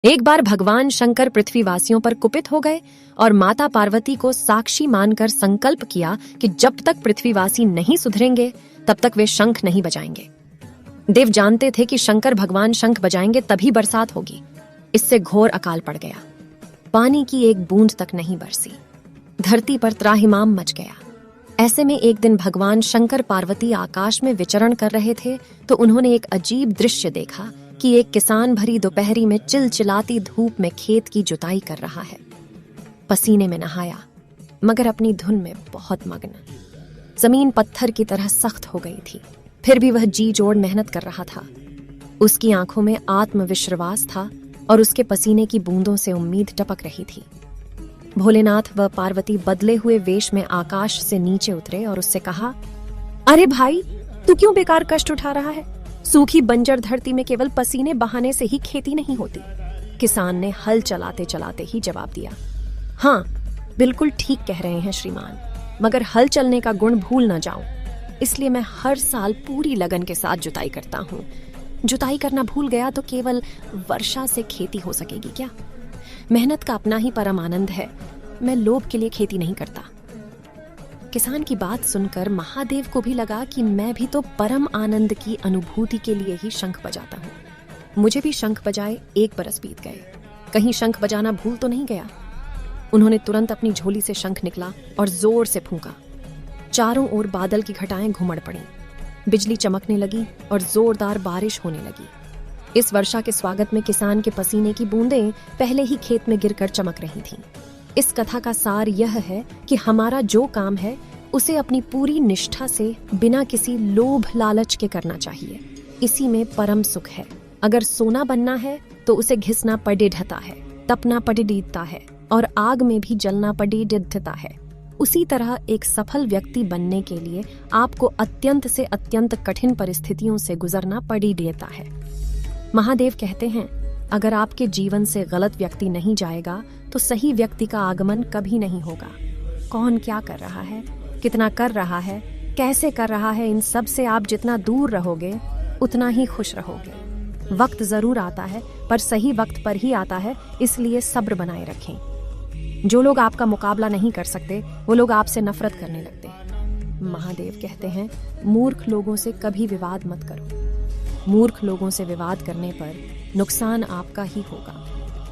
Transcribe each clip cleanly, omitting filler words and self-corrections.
एक बार भगवान शंकर पृथ्वीवासियों पर कुपित हो गए और माता पार्वती को साक्षी मानकर संकल्प किया कि जब तक पृथ्वीवासी नहीं सुधरेंगे तब तक वे शंख नहीं बजाएंगे। देव जानते थे कि शंकर भगवान शंख बजाएंगे तभी बरसात होगी। इससे घोर अकाल पड़ गया। पानी की एक बूंद तक नहीं बरसी। धरती पर त्राहिमाम मच गया। ऐसे में एक दिन भगवान शंकर पार्वती आकाश में विचरण कर रहे थे तो उन्होंने एक अजीब दृश्य देखा कि एक किसान भरी दोपहरी में चिलचिलाती धूप में खेत की जुताई कर रहा है। पसीने में नहाया मगर अपनी धुन में बहुत मग्न। जमीन पत्थर की तरह सख्त हो गई थी, फिर भी वह जी जोड़ मेहनत कर रहा था। उसकी आंखों में आत्मविश्वास था और उसके पसीने की बूंदों से उम्मीद टपक रही थी। भोलेनाथ व पार्वती बदले हुए वेश में आकाश से नीचे उतरे और उससे कहा, अरे भाई, तू क्यों बेकार कष्ट उठा रहा है? सूखी बंजर धरती में केवल पसीने बहाने से ही खेती नहीं होती। किसान ने हल चलाते चलाते ही जवाब दिया, हाँ, बिल्कुल ठीक कह रहे हैं श्रीमान, मगर हल चलने का गुण भूल न जाऊं, इसलिए मैं हर साल पूरी लगन के साथ जुताई करता हूँ। जुताई करना भूल गया तो केवल वर्षा से खेती हो सकेगी क्या? मेहनत का अपना ही परम आनंद है। मैं लोभ के लिए खेती नहीं करता। किसान की बात सुनकर महादेव को भी लगा कि मैं भी तो परम आनंद की अनुभूति के लिए ही शंख बजाता हूँ। मुझे भी शंख बजाए 1 बरस बीत गए। कहीं शंख बजाना भूल तो नहीं गया? उन्होंने तुरंत अपनी झोली से शंख निकला और जोर से फूंका। चारों ओर बादल की घटाएं घुमड़ पड़ी, बिजली चमकने लगी और जोरदार बारिश होने लगी। इस वर्षा के स्वागत में किसान के पसीने की बूंदें पहले ही खेत में गिरकर चमक रही थीं। इस कथा का सार यह है कि हमारा जो काम है उसे अपनी पूरी निष्ठा से बिना किसी लोभ लालच के करना चाहिए। इसी में परम सुख है। अगर सोना बनना है तो उसे घिसना पड़े ढता है, तपना पड़े डीतता है और आग में भी जलना पड़े डिद्धता है। उसी तरह एक सफल व्यक्ति बनने के लिए आपको अत्यंत से अत्यंत कठिन परिस्थितियों से गुजरना पड़ी देता है। महादेव कहते हैं, अगर आपके जीवन से गलत व्यक्ति नहीं जाएगा तो सही व्यक्ति का आगमन कभी नहीं होगा। कौन क्या कर रहा है, कितना कर रहा है, कैसे कर रहा है, इन सब से आप जितना दूर रहोगे उतना ही खुश रहोगे। वक्त जरूर आता है पर सही वक्त पर ही आता है, इसलिए सब्र बनाए रखें। जो लोग आपका मुकाबला नहीं कर सकते वो लोग आपसे नफरत करने लगते हैं। महादेव कहते हैं, मूर्ख लोगों से कभी विवाद मत करो। मूर्ख लोगों से विवाद करने पर नुकसान आपका ही होगा।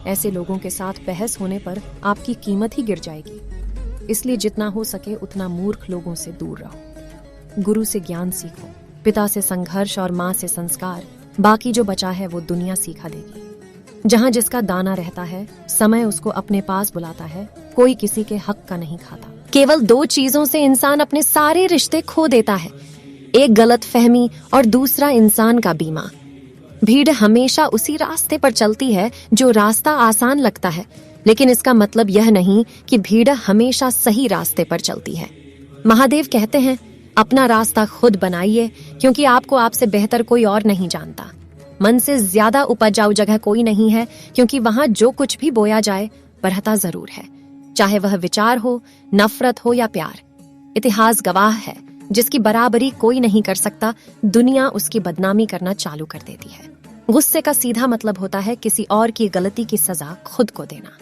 ऐसे लोगों के साथ बहस होने पर आपकी कीमत ही गिर जाएगी। इसलिए जितना हो सके उतना मूर्ख लोगों से दूर रहो। गुरु से ज्ञान सीखो, पिता से संघर्ष और माँ से संस्कार। बाकी जो बचा है वो दुनिया सिखा देगी। जहाँ जिसका दाना रहता है, समय उसको अपने पास बुलाता है। कोई किसी के हक का नहीं खाता। केवल 2 चीजों से इंसान अपने सारे रिश्ते खो देता है, एक गलत फहमी और दूसरा इंसान का बीमा। भीड़ हमेशा उसी रास्ते पर चलती है जो रास्ता आसान लगता है, लेकिन इसका मतलब यह नहीं कि भीड़ हमेशा सही रास्ते पर चलती है। महादेव कहते हैं, अपना रास्ता खुद बनाइए, क्योंकि आपको आपसे बेहतर कोई और नहीं जानता। मन से ज्यादा उपजाऊ जगह कोई नहीं है, क्योंकि वहां जो कुछ भी बोया जाए बढ़ता जरूर है, चाहे वह विचार हो, नफरत हो या प्यार। इतिहास गवाह है, जिसकी बराबरी कोई नहीं कर सकता, दुनिया उसकी बदनामी करना चालू कर देती है। गुस्से का सीधा मतलब होता है किसी और की गलती की सजा खुद को देना।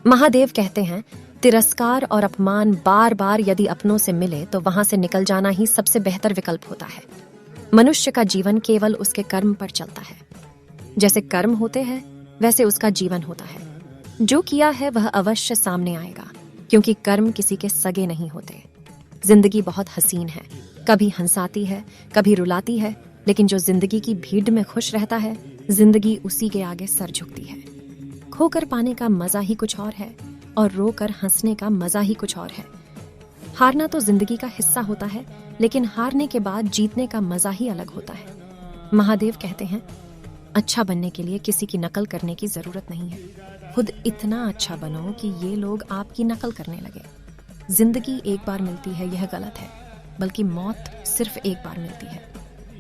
महादेव कहते हैं, तिरस्कार और अपमान बार बार यदि अपनों से मिले तो वहां से निकल जाना ही सबसे बेहतर विकल्प होता है। मनुष्य का जीवन केवल उसके कर्म पर चलता है। जैसे कर्म होते हैं वैसे उसका जीवन होता है। जो किया है वह अवश्य सामने आएगा, क्योंकि कर्म किसी के सगे नहीं होते। जिंदगी बहुत हसीन है, कभी हंसाती है, कभी रुलाती है, लेकिन जो जिंदगी की भीड़ में खुश रहता है, जिंदगी उसी के आगे सर झुकती है। खोकर पाने का मजा ही कुछ और है और रोकर हंसने का मजा ही कुछ और है। हारना तो जिंदगी का हिस्सा होता है, लेकिन हारने के बाद जीतने का मजा ही अलग होता है। महादेव कहते हैं, अच्छा बनने के लिए किसी की नकल करने की जरूरत नहीं है। खुद इतना अच्छा बनो कि ये लोग आपकी नकल करने लगे। जिंदगी एक बार मिलती है यह गलत है, बल्कि मौत सिर्फ एक बार मिलती है।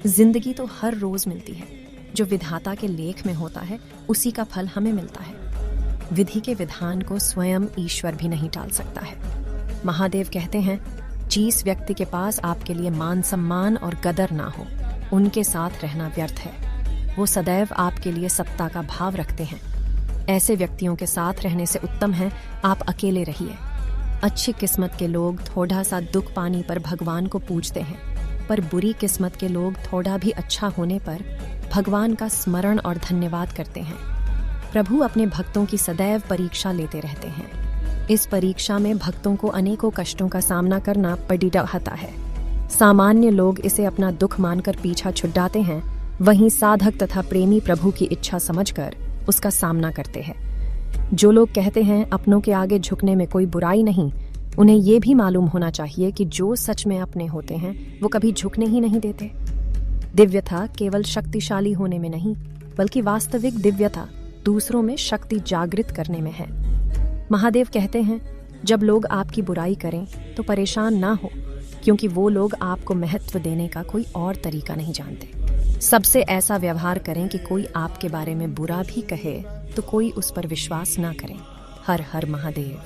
जिंदगी तो हर रोज मिलती है। जो विधाता के लेख में होता है उसी का फल हमें मिलता है। विधि के विधान को स्वयं ईश्वर भी नहीं टाल सकता है। महादेव कहते हैं, जिस व्यक्ति के पास आपके लिए मान सम्मान और कदर ना हो, उनके साथ रहना व्यर्थ है। वो सदैव आपके लिए सत्ता का भाव रखते हैं। ऐसे व्यक्तियों के साथ रहने से उत्तम है आप अकेले रहिए। अच्छी किस्मत के लोग थोड़ा सा दुख पाने पर भगवान को पूजते हैं, पर बुरी किस्मत के लोग थोड़ा भी अच्छा होने पर भगवान का स्मरण और धन्यवाद करते हैं। प्रभु अपने भक्तों की सदैव परीक्षा लेते रहते हैं। इस परीक्षा में भक्तों को अनेकों कष्टों का सामना करना पड़ता है। सामान्य लोग इसे अपना दुख मानकर पीछा छुड़ाते हैं, वहीं साधक तथा प्रेमी प्रभु की इच्छा समझकर उसका सामना करते हैं। जो लोग कहते हैं अपनों के आगे झुकने में कोई बुराई नहीं, उन्हें ये भी मालूम होना चाहिए कि जो सच में अपने होते हैं वो कभी झुकने ही नहीं देते। दिव्यता केवल शक्तिशाली होने में नहीं, बल्कि वास्तविक दिव्यता दूसरों में शक्ति जागृत करने में है। महादेव कहते हैं, जब लोग आपकी बुराई करें तो परेशान ना हो, क्योंकि वो लोग आपको महत्व देने का कोई और तरीका नहीं जानते। सबसे ऐसा व्यवहार करें कि कोई आपके बारे में बुरा भी कहे तो कोई उस पर विश्वास ना करें। हर हर महादेव।